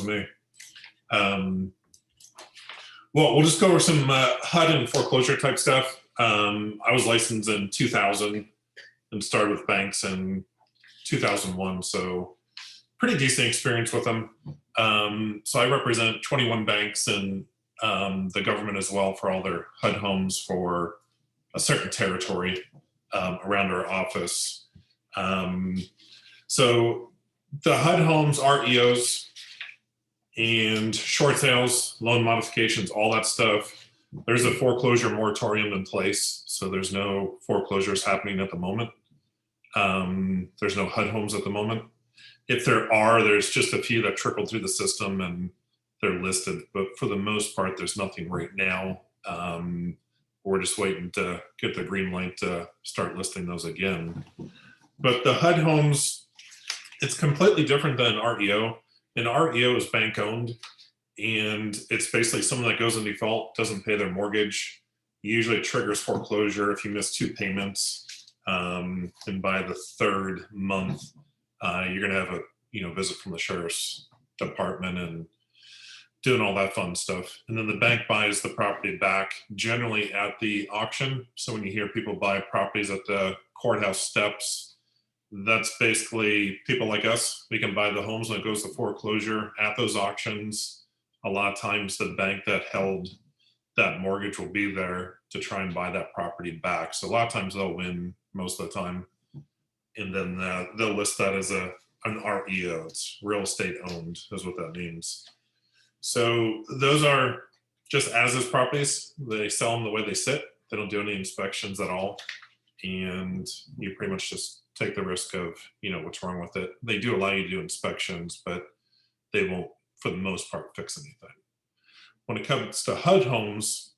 me. Well, we'll just go over some HUD and foreclosure type stuff. I was licensed in 2000 and started with banks in 2001, so pretty decent experience with them. So I represent 21 banks and the government as well for all their HUD homes for a certain territory around our office. So the HUD homes are EOs and short sales, loan modifications, all that stuff. There's a foreclosure moratorium in place, so there's no foreclosures happening at the moment. There's no HUD homes at the moment. If there are, there's just a few that trickle through the system and they're listed, but for the most part, there's nothing right now. We're just waiting to get the green light to start listing those again. But the HUD homes, it's completely different than REO. An REO is bank owned, and it's basically someone that goes in default, doesn't pay their mortgage. Usually it triggers foreclosure if you miss 2 payments. And by the 3rd month, you're going to have a visit from the sheriff's department and doing all that fun stuff. And then the bank buys the property back, generally at the auction. So when you hear people buy properties at the courthouse steps, that's basically people like us. We can buy the homes when it goes to foreclosure at those auctions. A lot of times the bank that held that mortgage will be there to try and buy that property back. So a lot of times they'll win most of the time. And then they'll list that as an REO. It's real estate owned, is what that means. So those are just as-is properties. They sell them the way they sit. They don't do any inspections at all. And you pretty much just take the risk of, what's wrong with it. They do allow you to do inspections, but they won't, for the most part, fix anything. When it comes to HUD homes,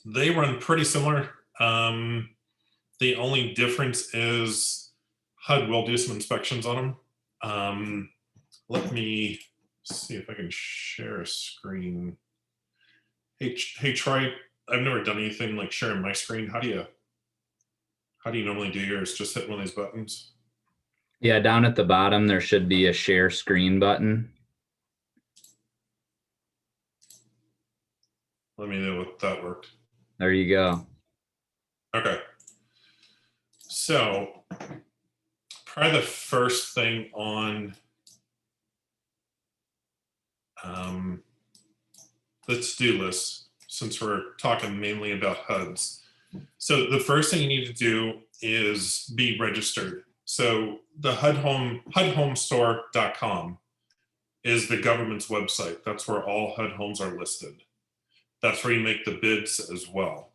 they run pretty similar. The only difference is HUD will do some inspections on them. Let me see if I can share a screen. Hey Troy, I've never done anything like sharing my screen. How do you normally do yours? Just hit one of these buttons? Yeah, down at the bottom, there should be a share screen button. Let me know if that worked. There you go. Okay. So probably the first thing on the to-do list, since we're talking mainly about HUDs. So the first thing you need to do is be registered. So the HUDhomestore.com is the government's website. That's where all HUD homes are listed. That's where you make the bids as well.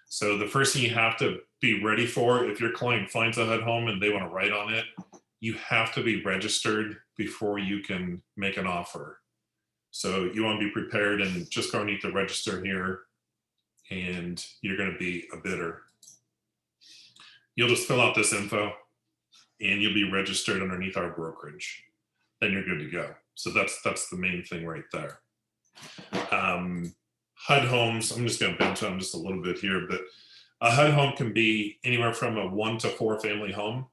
So the first thing you have to be ready for, if your client finds a HUD home and they want to write on it, you have to be registered before you can make an offer. So you want to be prepared and just go underneath the register here, and you're going to be a bidder. You'll just fill out this info and you'll be registered underneath our brokerage. Then you're good to go. So that's the main thing right there. HUD homes, I'm just going to bench on just a little bit here, but a HUD home can be anywhere from a 1 to 4 family home.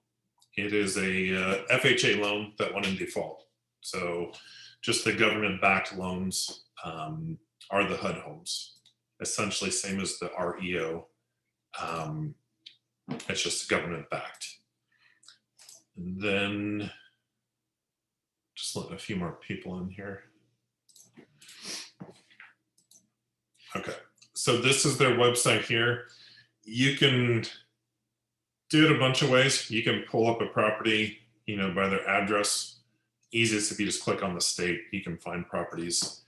It is a FHA loan that went in default. So just the government-backed loans are the HUD homes. Essentially same as the REO. It's just government-backed. And then just letting a few more people in here. Okay, so this is their website here. You can do it a bunch of ways. You can pull up a property, by their address. Easiest if you just click on the state, you can find properties.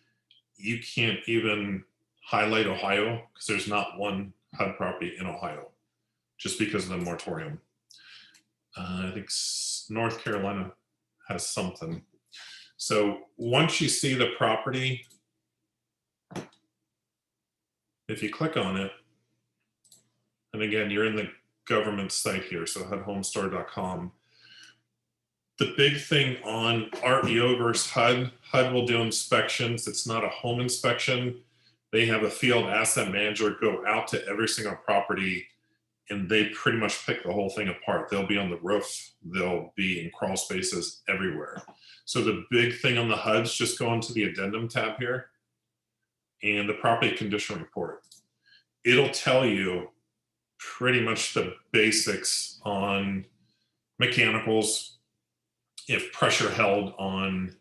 You can't even highlight Ohio because there's not one HUD property in Ohio, just because of the moratorium. I think North Carolina has something. So once you see the property, if you click on it, and again, you're in the government site here, so HUDhomestore.com. The big thing on REO versus HUD, HUD will do inspections. It's not a home inspection. They have a field asset manager go out to every single property and they pretty much pick the whole thing apart. They'll be on the roof, they'll be in crawl spaces everywhere. So the big thing on the HUDs, just go into the addendum tab here and the property condition report. It'll tell you pretty much the basics on mechanicals, if pressure held on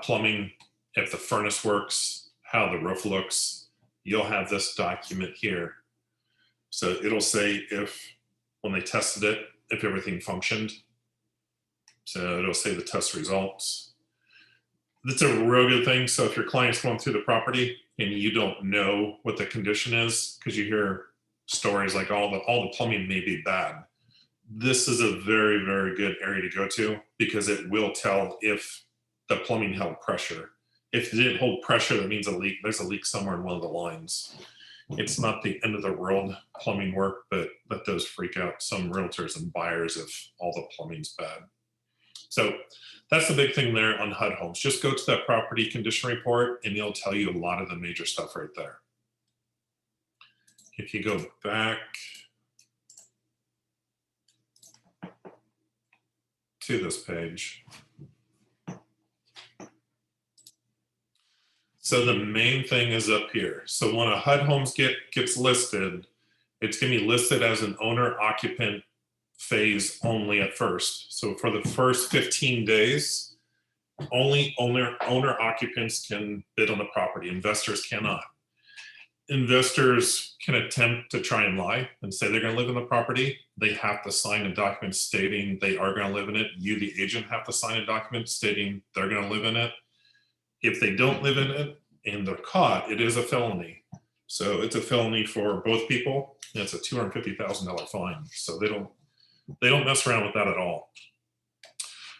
plumbing, if the furnace works, how the roof looks. You'll have this document here. So it'll say if, when they tested it, if everything functioned. So it'll say the test results. That's a real good thing. So if your client's going through the property and you don't know what the condition is, because you hear stories like all the plumbing may be bad. This is a very, very good area to go to because it will tell if the plumbing held pressure. If it didn't hold pressure, that means a leak. There's a leak somewhere in one of the lines. It's not the end of the world plumbing work, but that does freak out some realtors and buyers if all the plumbing's bad. So that's the big thing there on HUD homes. Just go to that property condition report and it'll tell you a lot of the major stuff right there. If you go back to this page. So the main thing is up here. So when a HUD homes gets listed, it's going to be listed as an owner occupant phase only at first. So for the first 15 days, only owner occupants can bid on the property. Investors cannot. Investors can attempt to try and lie and say they're going to live in the property. They have to sign a document stating they are going to live in it. You, the agent, have to sign a document stating they're going to live in it. If they don't live in it and they're caught, it is a felony. So it's a felony for both people, and it's a $250,000 fine. So they don't mess around with that at all.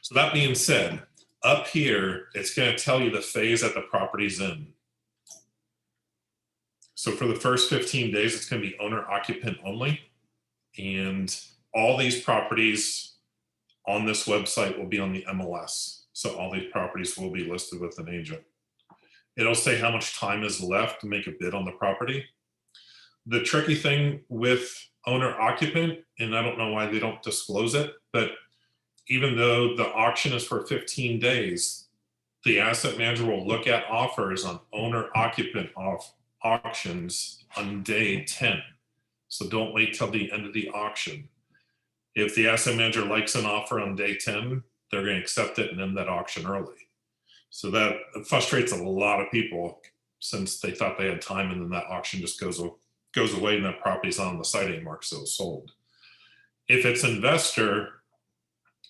So that being said, up here, it's going to tell you the phase that the property's in. So for the first 15 days, it's going to be owner occupant only. And all these properties on this website will be on the MLS. So all these properties will be listed with an agent. It'll say how much time is left to make a bid on the property. The tricky thing with owner occupant, and I don't know why they don't disclose it, but even though the auction is for 15 days, the asset manager will look at offers on owner occupant auctions on day 10. So don't wait till the end of the auction. If the asset manager likes an offer on day 10, they're going to accept it and end that auction early. So that frustrates a lot of people since they thought they had time and then that auction just goes away and that property's not on the site anymore so it's sold. If it's investor,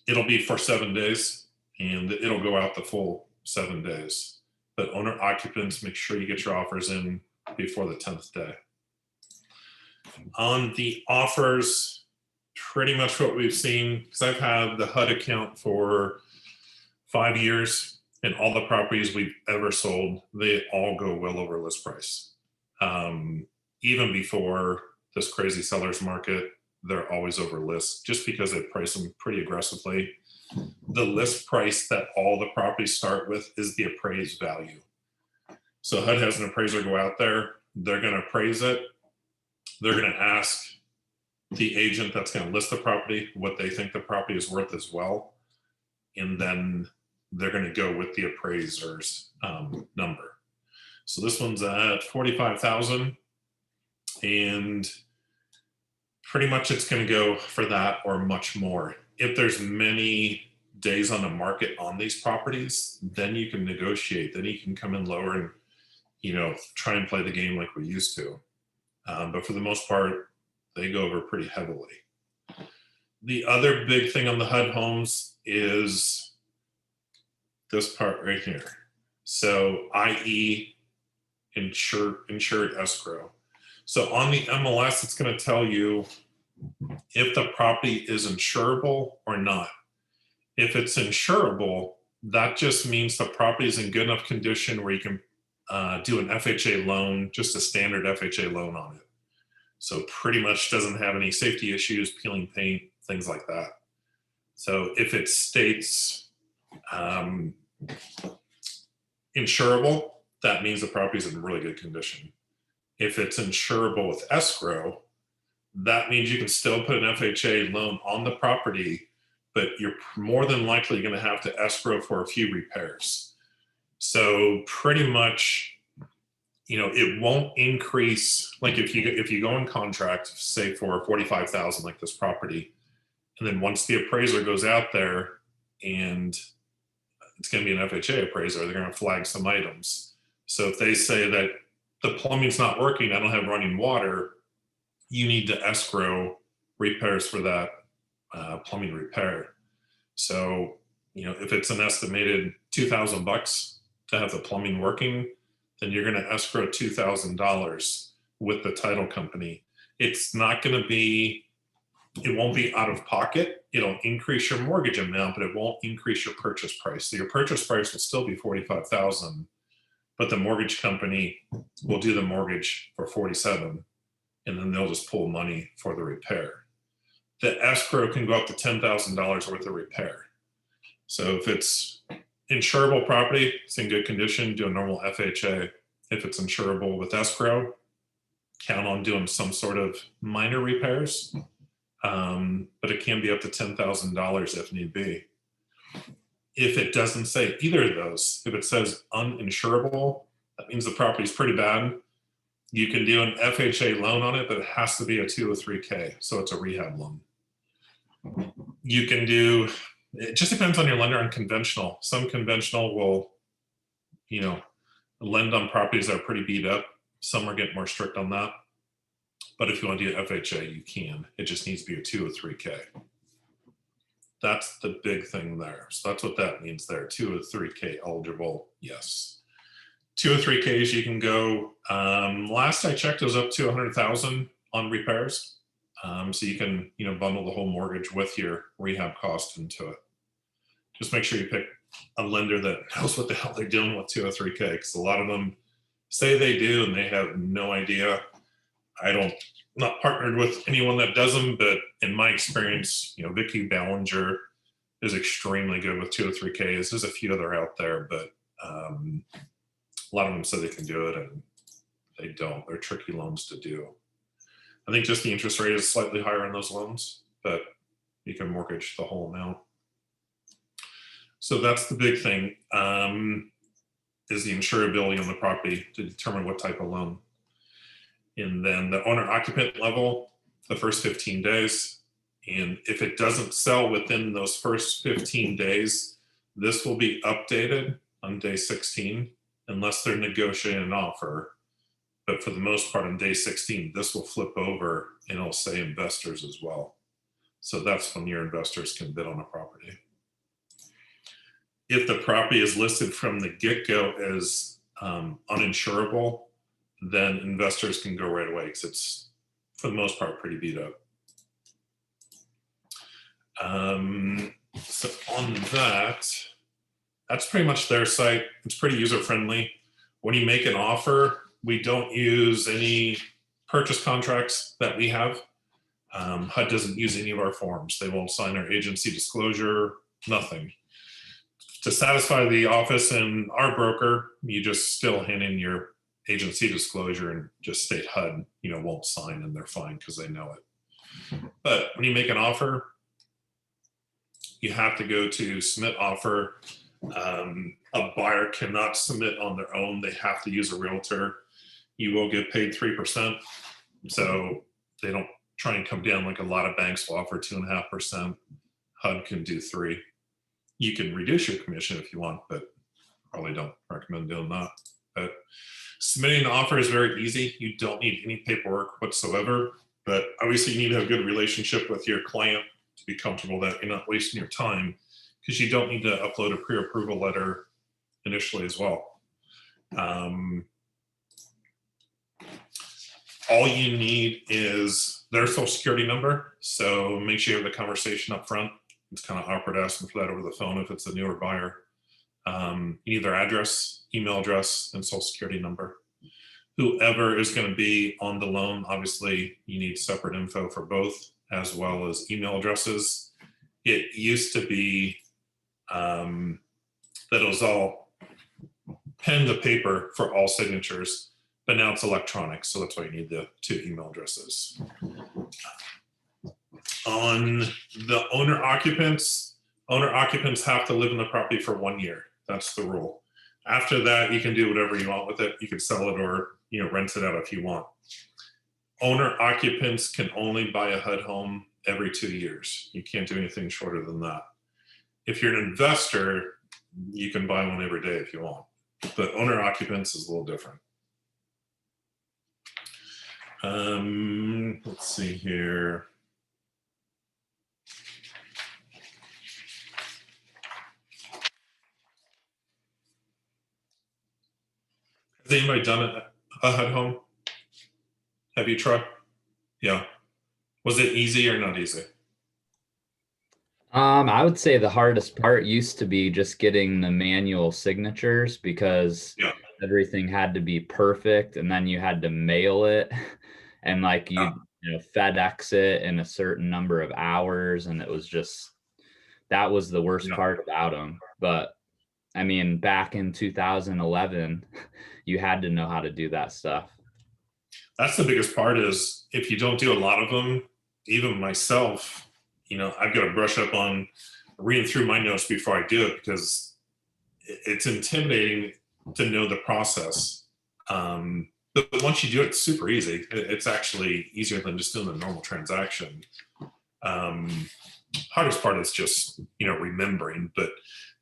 it'll be for 7 days and it'll go out the full 7 days. But owner occupants, make sure you get your offers in before the 10th day. On the offers, pretty much what we've seen, because I've had the HUD account for 5 years, and all the properties we've ever sold, they all go well over list price. Even before this crazy seller's market, they're always over list just because they price them pretty aggressively. The list price that all the properties start with is the appraised value. So HUD has an appraiser go out there, they're going to appraise it. They're going to ask the agent that's going to list the property what they think the property is worth as well. And then they're going to go with the appraiser's number. So this one's at 45,000 and pretty much it's going to go for that or much more. If there's many days on the market on these properties, then you can negotiate, then you can come in lower and, try and play the game like we used to. But for the most part, they go over pretty heavily. The other big thing on the HUD homes is this part right here. So i.e. insured escrow. So on the MLS, it's going to tell you if the property is insurable or not. If it's insurable, that just means the property is in good enough condition where you can do an FHA loan, just a standard FHA loan on it. So pretty much doesn't have any safety issues, peeling paint, things like that. So if it states insurable, that means the property is in really good condition. If it's insurable with escrow, that means you can still put an FHA loan on the property, but you're more than likely going to have to escrow for a few repairs. So pretty much, it won't increase. Like if you go in contract, say for 45,000, like this property, and then once the appraiser goes out there, and it's going to be an FHA appraiser, they're going to flag some items. So if they say that the plumbing's not working, I don't have running water, you need to escrow repairs for that plumbing repair. So, if it's an estimated $2,000 to have the plumbing working, then you're going to escrow $2,000 with the title company. It's not going to be, it won't be out of pocket. It'll increase your mortgage amount, but it won't increase your purchase price. So your purchase price will still be $45,000, but the mortgage company will do the mortgage for $47,000, and then they'll just pull money for the repair. The escrow can go up to $10,000 worth of repair. So if it's insurable property, it's in good condition, do a normal FHA. If it's insurable with escrow, count on doing some sort of minor repairs. But it can be up to $10,000 if need be. If it doesn't say either of those, if it says uninsurable, that means the property's pretty bad. You can do an FHA loan on it, but it has to be a 203K, so it's a rehab loan. You can do, it just depends on your lender on conventional. Some conventional will, lend on properties that are pretty beat up. Some are getting more strict on that. But if you want to do FHA, you can. It just needs to be a 203K. That's the big thing there. So that's what that means there. 203K eligible, yes. 203Ks you can go. Last I checked, it was up to 100,000 on repairs. So you can, bundle the whole mortgage with your rehab cost into it. Just make sure you pick a lender that knows what the hell they're doing with 203K, because a lot of them say they do and they have no idea. Not partnered with anyone that does them, but in my experience, Vicky Ballinger is extremely good with 203Ks. There's a few other out there, but a lot of them say they can do it and they don't. They're tricky loans to do. I think just the interest rate is slightly higher on those loans, but you can mortgage the whole amount. So that's the big thing, is the insurability on the property to determine what type of loan. And then the owner occupant level, the first 15 days. And if it doesn't sell within those first 15 days, this will be updated on day 16, unless they're negotiating an offer. But for the most part, on day 16, this will flip over and it'll say investors as well. So that's when your investors can bid on a property. If the property is listed from the get-go as uninsurable, then investors can go right away because it's, for the most part, pretty beat up. So on that's pretty much their site. It's pretty user-friendly. When you make an offer, we don't use any purchase contracts that we have. HUD doesn't use any of our forms. They won't sign our agency disclosure, nothing. To satisfy the office and our broker, you just still hand in your agency disclosure and just state HUD, won't sign, and they're fine because they know it. But when you make an offer, you have to go to submit offer. A buyer cannot submit on their own. They have to use a realtor. You will get paid 3%. So they don't try and come down like a lot of banks will offer 2.5%. HUD can do 3%. You can reduce your commission if you want, but probably don't recommend doing that. But submitting an offer is very easy. You don't need any paperwork whatsoever, but obviously you need to have a good relationship with your client to be comfortable that you're not wasting your time, because you don't need to upload a pre-approval letter initially as well. All you need is their social security number. So make sure you have the conversation up front. It's kind of awkward asking for that over the phone if it's a newer buyer. You need their address, email address, and social security number. Whoever is going to be on the loan, obviously you need separate info for both, as well as email addresses. It used to be that it was all pen to paper for all signatures, but now it's electronic. So that's why you need the 2 email addresses. On the owner occupants have to live in the property for 1 year. That's the rule. After that, you can do whatever you want with it. You can sell it or, rent it out if you want. Owner occupants can only buy a HUD home every 2 years. You can't do anything shorter than that. If you're an investor, you can buy one every day if you want. But owner occupants is a little different. Let's see here. Has anybody done a HUD home? Have you tried? Yeah. Was it easy or not easy? I would say the hardest part used to be just getting the manual signatures because Yeah. everything had to be perfect, and then you had to mail it and like Yeah. FedEx it in a certain number of hours, and it was just that was the worst Yeah. part about them. But I mean, back in 2011, you had to know how to do that stuff. That's the biggest part is if you don't do a lot of them, even myself, I've got to brush up on reading through my notes before I do it because it's intimidating to know the process. But once you do it, it's super easy. It's actually easier than just doing a normal transaction. Hardest part is just, remembering, but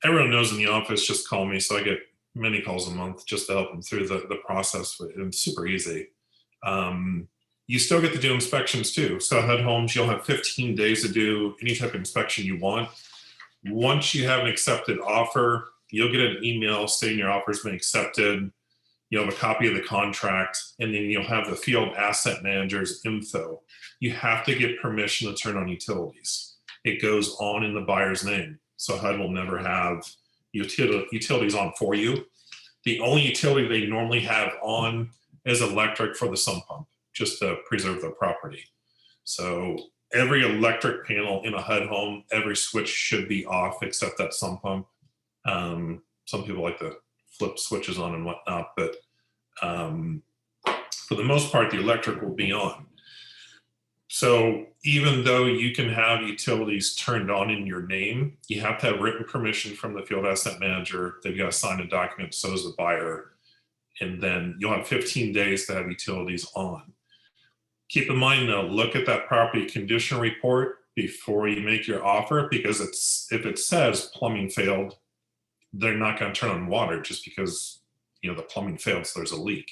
everyone knows in the office, just call me. So I get many calls a month just to help them through the process. It's super easy. You still get to do inspections too. So HUD homes, you'll have 15 days to do any type of inspection you want. Once you have an accepted offer, you'll get an email saying your offer's been accepted. You'll have a copy of the contract, and then you'll have the field asset manager's info. You have to get permission to turn on utilities. It goes on in the buyer's name. So HUD will never have utilities on for you. The only utility they normally have on is electric for the sump pump, just to preserve the property. So every electric panel in a HUD home, every switch should be off except that sump pump. Some people like to flip switches on and whatnot, but for the most part, the electric will be on. So even though you can have utilities turned on in your name, you have to have written permission from the field asset manager. They've got to sign a document, so does the buyer. And then you'll have 15 days to have utilities on. Keep in mind though, look at that property condition report before you make your offer, because if it says plumbing failed, they're not going to turn on water just because the plumbing failed, so there's a leak.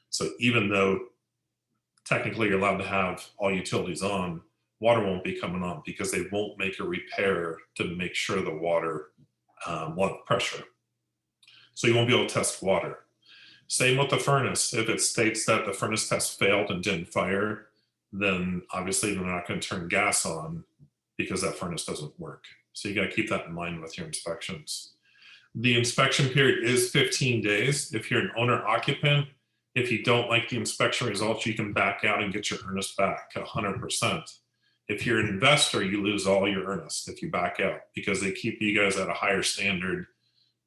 So even though technically you're allowed to have all utilities on, water won't be coming on because they won't make a repair to make sure the water pressure. So you won't be able to test water. Same with the furnace. If it states that the furnace test failed and didn't fire, then obviously they're not going to turn gas on because that furnace doesn't work. So you got to keep that in mind with your inspections. The inspection period is 15 days. If you're an owner occupant, if you don't like the inspection results, you can back out and get your earnest back 100%. If you're an investor, you lose all your earnest if you back out because they keep you guys at a higher standard,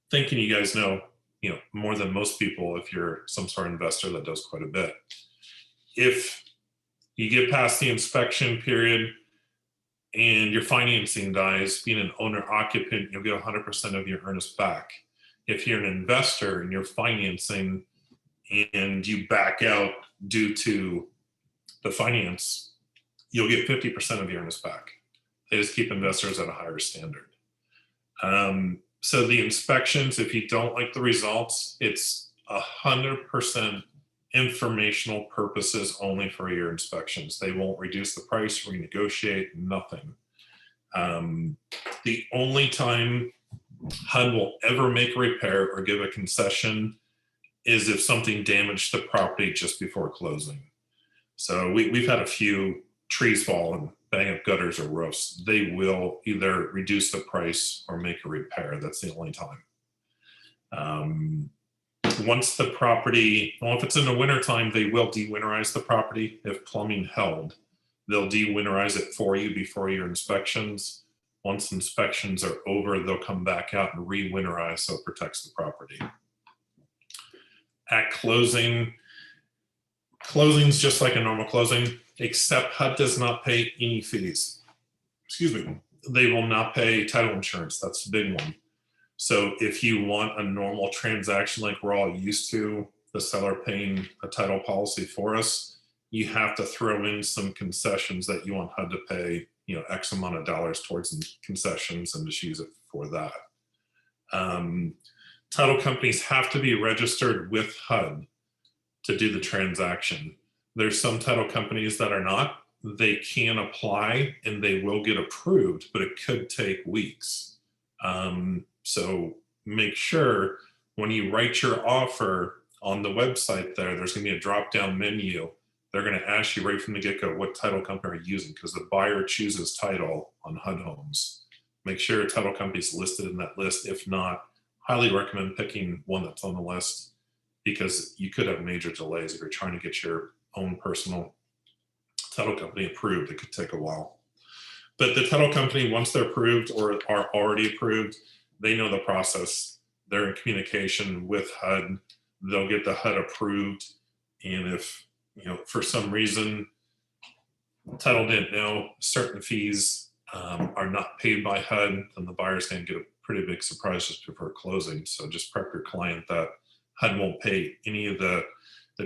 thinking you guys know more than most people if you're some sort of investor that does quite a bit. If you get past the inspection period and your financing dies, being an owner occupant, you'll get 100% of your earnest back. If you're an investor and you're financing and you back out due to the finance, you'll get 50% of your earnest back. They just keep investors at a higher standard. So the inspections, if you don't like the results, it's 100% informational purposes only for your inspections. They won't reduce the price, renegotiate, nothing. The only time HUD will ever make a repair or give a concession is if something damaged the property just before closing. So we've had a few trees fall and bang up gutters or roofs. They will either reduce the price or make a repair. That's the only time. Once the property, well, if it's in the wintertime, they will de-winterize the property. If plumbing held, they'll de-winterize it for you before your inspections. Once inspections are over, they'll come back out and re-winterize so it protects the property. At closing's just like a normal closing. except HUD does not pay any fees. Excuse me. They will not pay title insurance. That's the big one. So if you want a normal transaction like we're all used to, the seller paying a title policy for us, you have to throw in some concessions that you want HUD to pay, X amount of dollars towards the concessions and just use it for that. Title companies have to be registered with HUD to do the transaction. There's some title companies that are not. They can apply and they will get approved, but it could take weeks. So make sure when you write your offer on the website there's going to be a drop-down menu. They're going to ask you right from the get-go, what title company are you using? Because the buyer chooses title on HUD Homes. Make sure a title company is listed in that list. If not, highly recommend picking one that's on the list, because you could have major delays if you're trying to get your own personal title company approved. It could take a while. But the title company, once they're approved or are already approved, they know the process. They're in communication with HUD. They'll get the HUD approved. And if, for some reason, title didn't know certain fees are not paid by HUD, then the buyer's going to get a pretty big surprise just before closing. So just prep your client that HUD won't pay any of the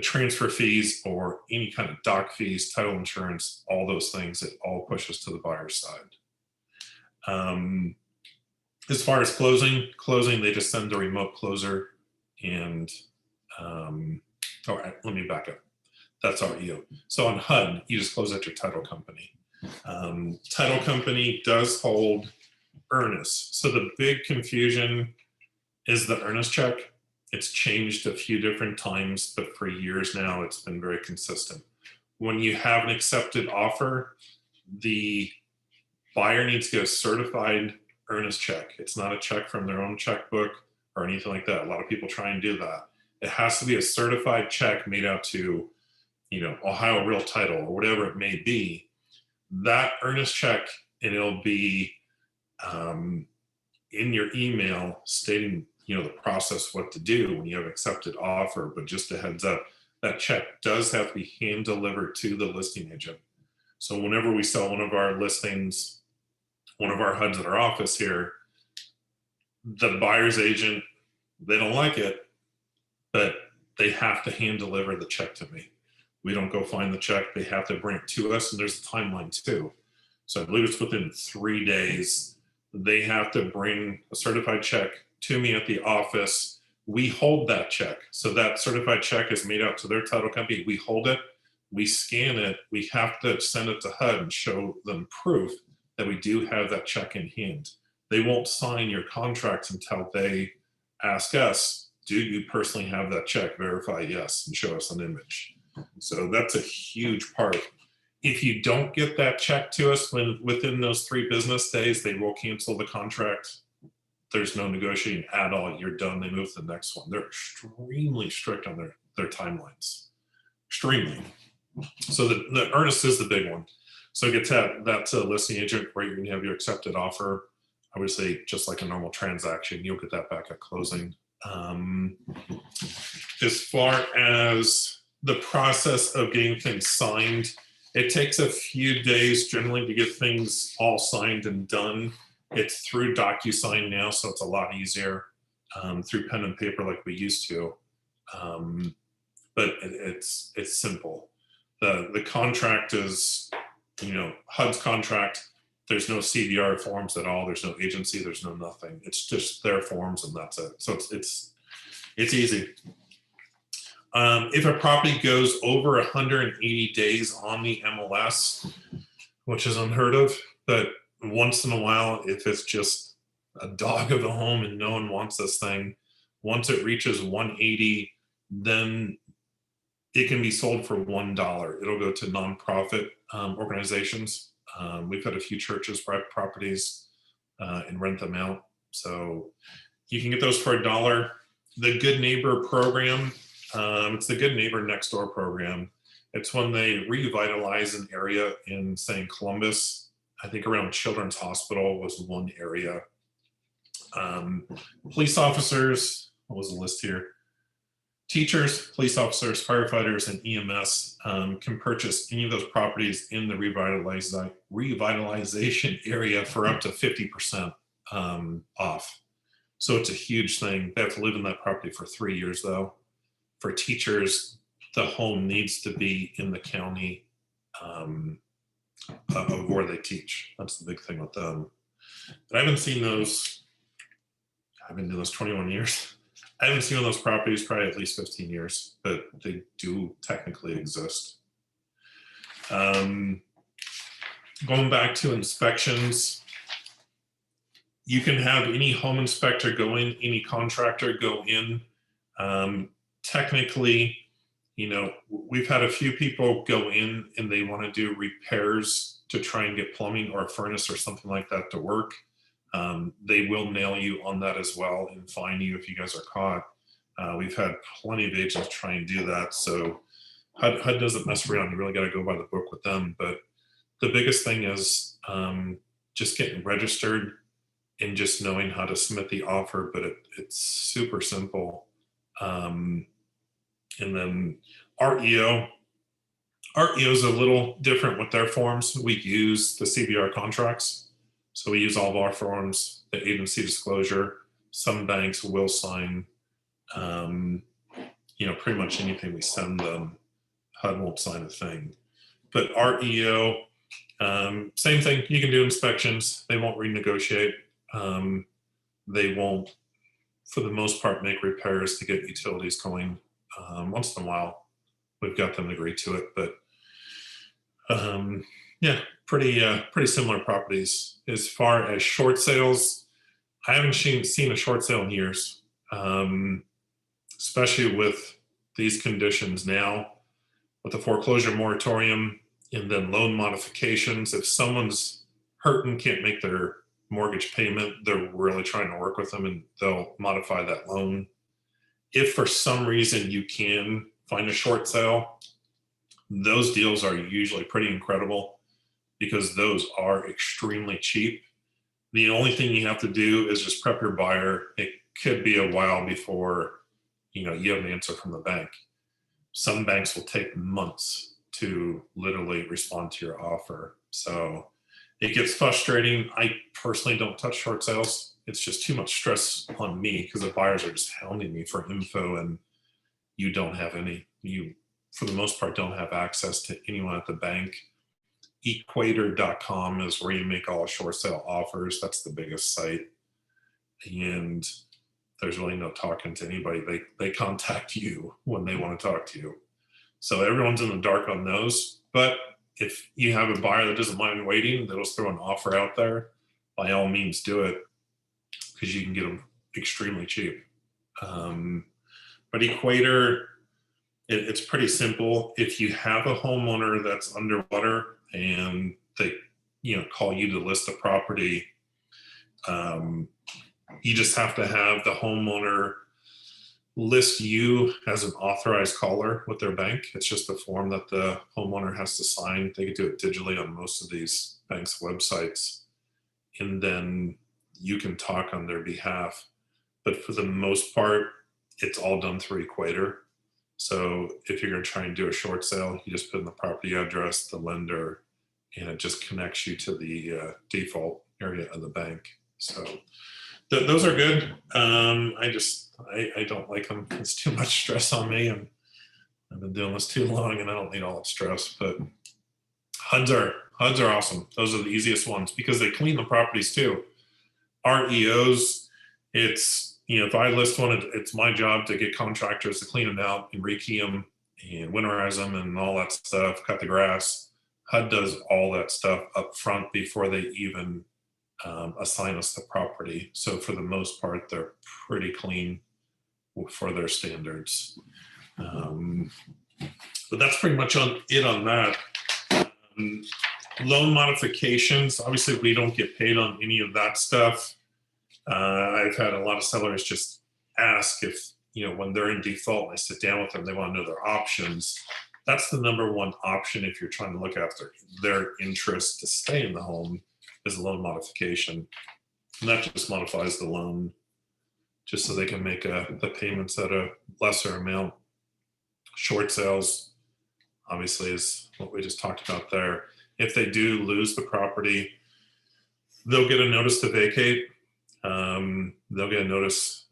transfer fees or any kind of doc fees, title insurance, all those things. It all pushes to the buyer's side. As far as closing, they just send the remote closer and, all right, let me back up. That's REO. So on HUD, you just close at your title company. Title company does hold earnest. So the big confusion is the earnest check. It's changed a few different times, but for years now, it's been very consistent. When you have an accepted offer, the buyer needs to get a certified earnest check. It's not a check from their own checkbook or anything like that. A lot of people try and do that. It has to be a certified check made out to, Ohio Real Title or whatever it may be. That earnest check, and it'll be in your email stating, the process, what to do when you have accepted offer. But just a heads up, that check does have to be hand delivered to the listing agent. So whenever we sell one of our listings, one of our HUDs at our office here, the buyer's agent, they don't like it, but they have to hand deliver the check to me. We don't go find the check. They have to bring it to us, and there's a timeline too. So I believe it's within 3 days. They have to bring a certified check to me at the office. We hold that check. So that certified check is made out to their title company. We hold it, we scan it, we have to send it to HUD and show them proof that we do have that check in hand. They won't sign your contract until they ask us, do you personally have that check? Verify yes, and show us an image. So that's a huge part. If you don't get that check to us within those 3 business days, they will cancel the contract. There's no negotiating at all. You're done. They move to the next one. They're extremely strict on their timelines. Extremely. So the earnest is the big one. So get that to the listing agent where you're going to have your accepted offer. I would say just like a normal transaction, you'll get that back at closing. As far as the process of getting things signed, it takes a few days generally to get things all signed and done. It's through DocuSign now, so it's a lot easier through pen and paper like we used to. But it's simple. The contract is, HUD's contract. There's no CVR forms at all. There's no agency. There's no nothing. It's just their forms and that's it. So it's easy. If a property goes over 180 days on the MLS, which is unheard of, but once in a while, if it's just a dog of a home and no one wants this thing, once it reaches 180, then it can be sold for $1. It'll go to nonprofit organizations. We've had a few churches buy properties and rent them out. So you can get those for $1. The Good Neighbor program, it's the Good Neighbor Next Door program. It's when they revitalize an area in, say, Columbus. I think around Children's Hospital was one area. Police officers, what was the list here? Teachers, police officers, firefighters, and EMS can purchase any of those properties in the revitalization area for up to 50% off. So it's a huge thing. They have to live in that property for 3 years, though. For teachers, the home needs to be in the county of where they teach. That's the big thing with them. But I haven't seen those. I've been doing this 21 years. I haven't seen those properties probably at least 15 years, but they do technically exist. Going back to inspections, you can have any home inspector go in, any contractor go in. Technically, we've had a few people go in and they want to do repairs to try and get plumbing or a furnace or something like that to work. They will nail you on that as well and fine you if you guys are caught. We've had plenty of agents try and do that. So HUD doesn't mess around. You really got to go by the book with them. But the biggest thing is just getting registered and just knowing how to submit the offer. But it's super simple. And then REO is a little different with their forms. We use the CBR contracts. So we use all of our forms, the agency disclosure. Some banks will sign, pretty much anything we send them. HUD won't sign a thing. But REO, same thing. You can do inspections. They won't renegotiate. They won't, for the most part, make repairs to get utilities going. Once in a while, we've got them to agree to it. But pretty similar properties. As far as short sales, I haven't seen a short sale in years, especially with these conditions now, with the foreclosure moratorium and then loan modifications. If someone's hurting, can't make their mortgage payment, they're really trying to work with them and they'll modify that loan. If for some reason you can find a short sale, those deals are usually pretty incredible because those are extremely cheap. The only thing you have to do is just prep your buyer. It could be a while before you have an answer from the bank. Some banks will take months to literally respond to your offer. So it gets frustrating. I personally don't touch short sales. It's just too much stress on me because the buyers are just hounding me for info and you don't have any. You, for the most part, don't have access to anyone at the bank. Equator.com is where you make all short sale offers. That's the biggest site. And there's really no talking to anybody. They contact you when they want to talk to you. So everyone's in the dark on those. But if you have a buyer that doesn't mind waiting, that'll throw an offer out there, by all means do it because you can get them extremely cheap. But Equator, it's pretty simple. If you have a homeowner that's underwater and they call you to list the property, you just have to have the homeowner list you as an authorized caller with their bank. It's just a form that the homeowner has to sign. They can do it digitally on most of these banks' websites. And then you can talk on their behalf. But for the most part, it's all done through Equator. So if you're going to try and do a short sale, you just put in the property address, the lender, and it just connects you to the default area of the bank. So those are good. I don't like them. It's too much stress on me, and I've been doing this too long, and I don't need all that stress. But HUDs are awesome. Those are the easiest ones because they clean the properties too. REOs, it's if I list one, it's my job to get contractors to clean them out and rekey them and winterize them and all that stuff, cut the grass. HUD does all that stuff up front before they even assign us the property. So for the most part, they're pretty clean for their standards. But that's pretty much it on that. Loan modifications, obviously we don't get paid on any of that stuff. I've had a lot of sellers just ask if, when they're in default, I sit down with them, they want to know their options. That's the number one option if you're trying to look after their interest to stay in the home is a loan modification. And that just modifies the loan just so they can make the payments at a lesser amount Short sales, obviously, is what we just talked about there. If they do lose the property, they'll get a notice to vacate. They'll get a notice.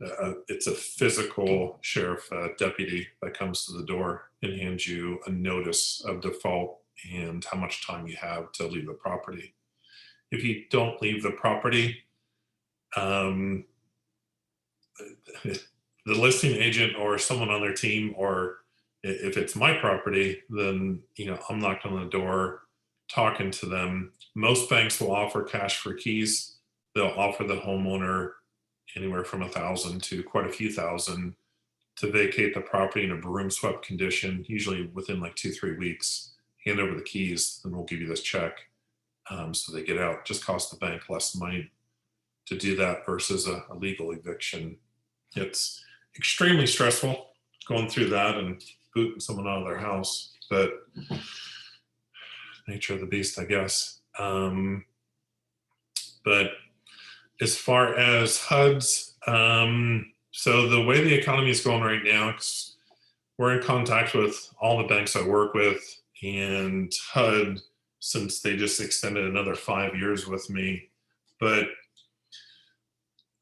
It's a physical sheriff deputy that comes to the door and hands you a notice of default and how much time you have to leave the property. If you don't leave the property, the listing agent or someone on their team, or if it's my property, then I'm knocking on the door, talking to them. Most banks will offer cash for keys. They'll offer the homeowner anywhere from $1,000 to quite a few thousand to vacate the property in a broom swept condition, usually within like 2-3 weeks. Hand over the keys, and we'll give you this check. So they get out. Just costs the bank less money to do that versus a legal eviction. It's extremely stressful going through that and booting someone out of their house, but nature of the beast, I guess. But as far as HUDs, so the way the economy is going right now, 'cause we're in contact with all the banks I work with, and HUD, since they just extended another 5 years with me, but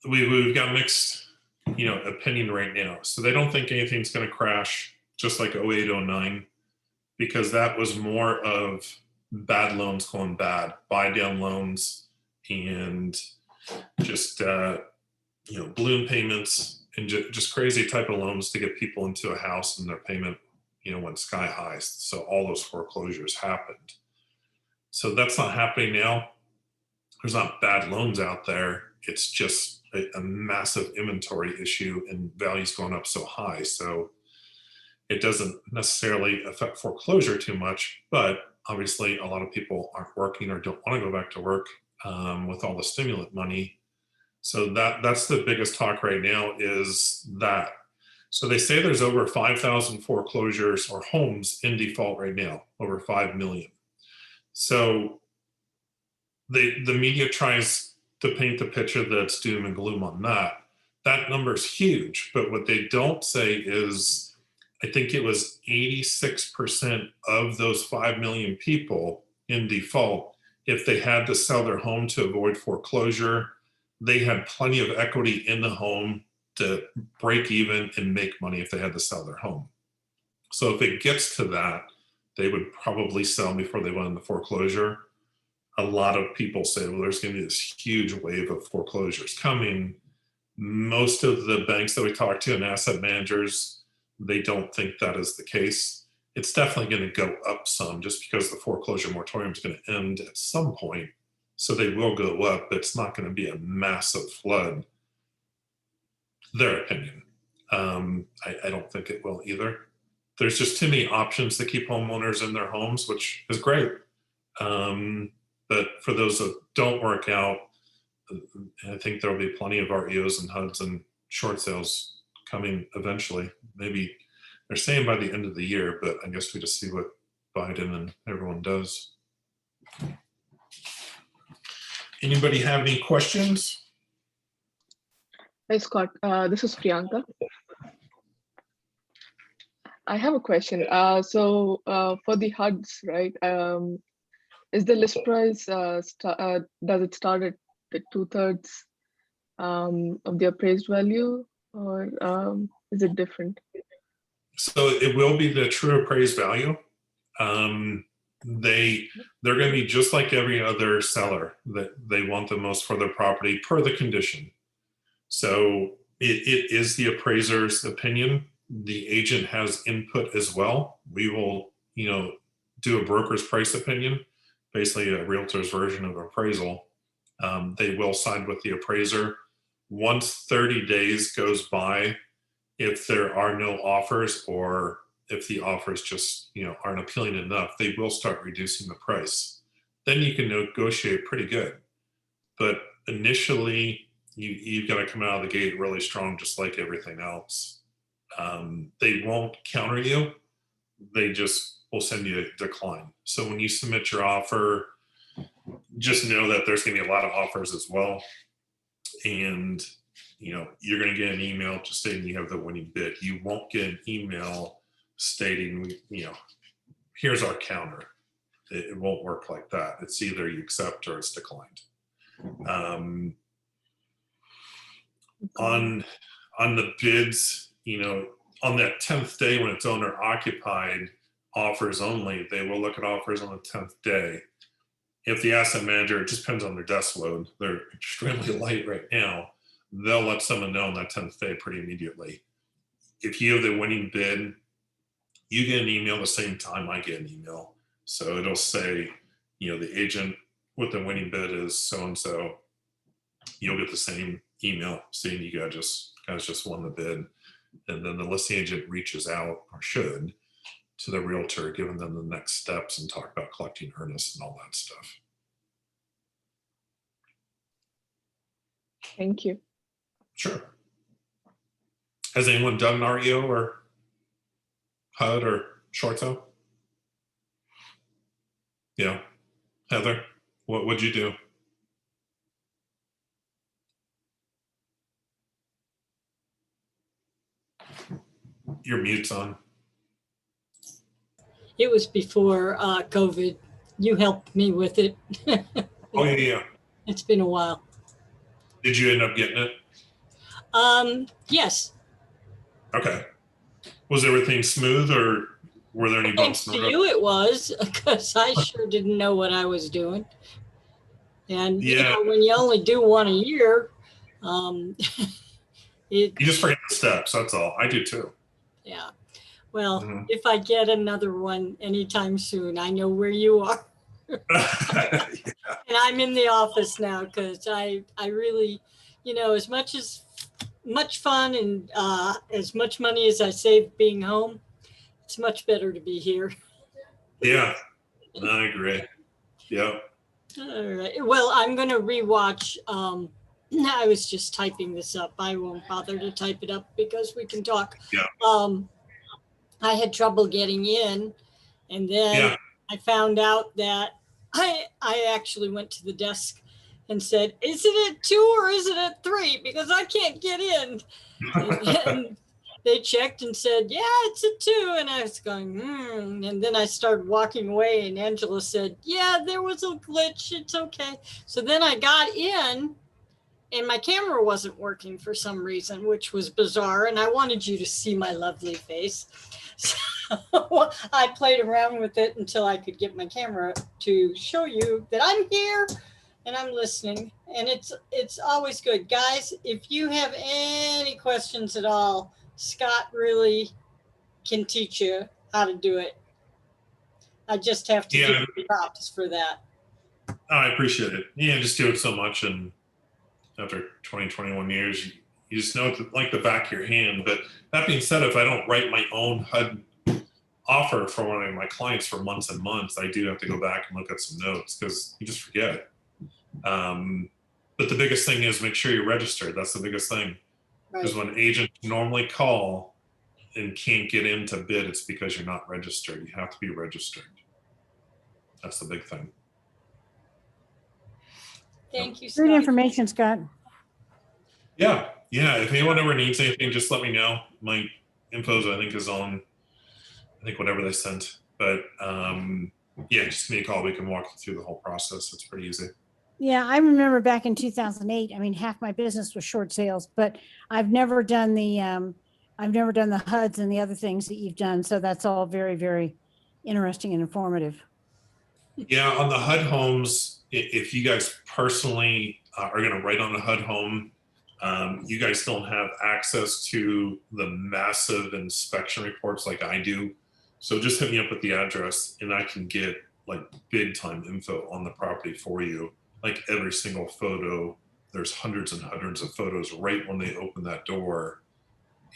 we've got mixed, opinion right now. So they don't think anything's going to crash, just like 08, 09, because that was more of bad loans going bad, buy down loans, and just balloon payments and just crazy type of loans to get people into a house, and their payment went sky high. So all those foreclosures happened. So that's not happening now. There's not bad loans out there. It's just a massive inventory issue, and values going up so high. So it doesn't necessarily affect foreclosure too much, but obviously a lot of people aren't working or don't want to go back to work with all the stimulant money. So that's the biggest talk right now, is that. So they say there's over 5,000 foreclosures or homes in default right now, over 5 million. So the media tries to paint the picture that's doom and gloom on that. That number is huge, but what they don't say is, I think it was 86% of those 5 million people in default, if they had to sell their home to avoid foreclosure, they had plenty of equity in the home to break even and make money if they had to sell their home. So if it gets to that, they would probably sell before they went into foreclosure. A lot of people say, well, there's going to be this huge wave of foreclosures coming. Most of the banks that we talk to and asset managers, they don't think that is the case. It's definitely going to go up some, just because the foreclosure moratorium is going to end at some point. So they will go up, but it's not going to be a massive flood. Their opinion. I don't think it will either. There's just too many options to keep homeowners in their homes, which is great. But for those that don't work out, I think there'll be plenty of REOs and HUDs and short sales coming eventually. Maybe they're saying by the end of the year, but I guess we just see what Biden and everyone does. Anybody have any questions? Hi, Scott. This is Priyanka. I have a question. So for the HUDs, right? Is the list price, does it start at the 2/3 of the appraised value, or is it different? So it will be the true appraised value. They're going to be just like every other seller, that they want the most for their property per the condition. So it is the appraiser's opinion. The agent has input as well. We will, do a broker's price opinion, basically a realtor's version of appraisal. They will side with the appraiser. Once 30 days goes by, if there are no offers, or if the offers just aren't appealing enough, they will start reducing the price. Then you can negotiate pretty good. But initially, you've got to come out of the gate really strong, just like everything else. They won't counter you. They just will send you a decline. So when you submit your offer, just know that there's going to be a lot of offers as well. And you're going to get an email just saying you have the winning bid. You won't get an email stating, here's our counter. It won't work like that. It's either you accept or it's declined. On the bids, on that 10th day when it's owner occupied, offers only, they will look at offers on the 10th day. If the asset manager, it just depends on their desk load, they're extremely light right now, they'll let someone know on that 10th day pretty immediately. If you have the winning bid, you get an email the same time I get an email. So it'll say, the agent with the winning bid is so-and-so. You'll get the same email saying you guys just won the bid. And then the listing agent reaches out, or should, to the realtor, giving them the next steps and talk about collecting earnest and all that stuff. Thank you. Sure. Has anyone done an REO or HUD or short sale? Yeah. Heather, what would you do? Your mute's on. It was before COVID. You helped me with it. Oh, yeah. It's been a while. Did you end up getting it? Yes. Okay. Was everything smooth, or were there any Thanks bumps? to you it was, because I sure didn't know what I was doing. And when you only do one a year, you just forget the steps. That's all. I do too. Yeah. Well, if I get another one anytime soon, I know where you are. Yeah. And I'm in the office now because I really, as much fun and as much money as I save being home, it's much better to be here. Yeah, I agree. Yeah. All right. Well, I'm going to rewatch. I was just typing this up. I won't bother to type it up because we can talk. Yeah. I had trouble getting in, and then I found out that I actually went to the desk and said, "Is it at 2 or is it at 3? Because I can't get in." And they checked and said, "Yeah, it's at 2." And I was going, And then I started walking away, and Angela said, "Yeah, there was a glitch. It's okay." So then I got in, and my camera wasn't working for some reason, which was bizarre. And I wanted you to see my lovely face. So I played around with it until I could get my camera to show you that I'm here and I'm listening. And it's always good. Guys, if you have any questions at all, Scott really can teach you how to do it. I just have to give you props for that. I appreciate it. Yeah, just do it so much, and after 20, 21 years, you just know it like the back of your hand. But that being said, if I don't write my own HUD offer for one of my clients for months and months, I do have to go back and look at some notes because you just forget. But the biggest thing is make sure you're registered. That's the biggest thing. Because when agents normally call and can't get in to bid, it's because you're not registered. You have to be registered. That's the big thing. Thank you, Scott. Great information, Scott. Yeah. If anyone ever needs anything, just let me know. My info, I think, is on, whatever they sent. But just give me a call. We can walk you through the whole process. It's pretty easy. Yeah, I remember back in 2008. I mean, half my business was short sales, but I've never done the HUDs and the other things that you've done. So that's all very, very interesting and informative. Yeah, on the HUD homes, if you guys personally are going to write on a HUD home, you guys don't have access to the massive inspection reports like I do. So just hit me up with the address and I can get like big time info on the property for you. Like every single photo, there's hundreds and hundreds of photos right when they open that door,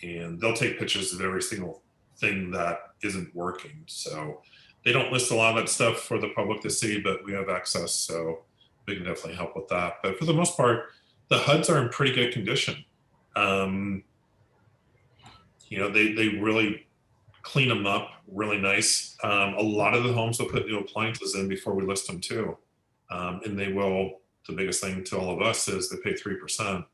and they'll take pictures of every single thing that isn't working. So they don't list a lot of that stuff for the public to see, but we have access, so we can definitely help with that. But for the most part, the HUDs are in pretty good condition. They really clean them up really nice. A lot of the homes will put new appliances in before we list them too. And they will, the biggest thing to all of us is they pay 3%.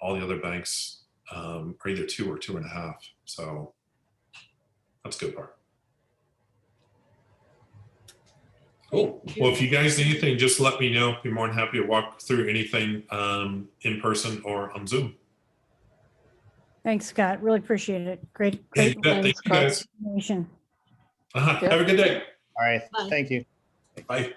All the other banks are either 2 or 2.5. So That's a good part. Cool. Well, if you guys need anything, just let me know. Be more than happy to walk through anything in person or on Zoom. Thanks, Scott. Really appreciate it. Great, Yeah, great you bet. Thank you guys. information. Have a good day. All right. Bye. Thank you. Bye.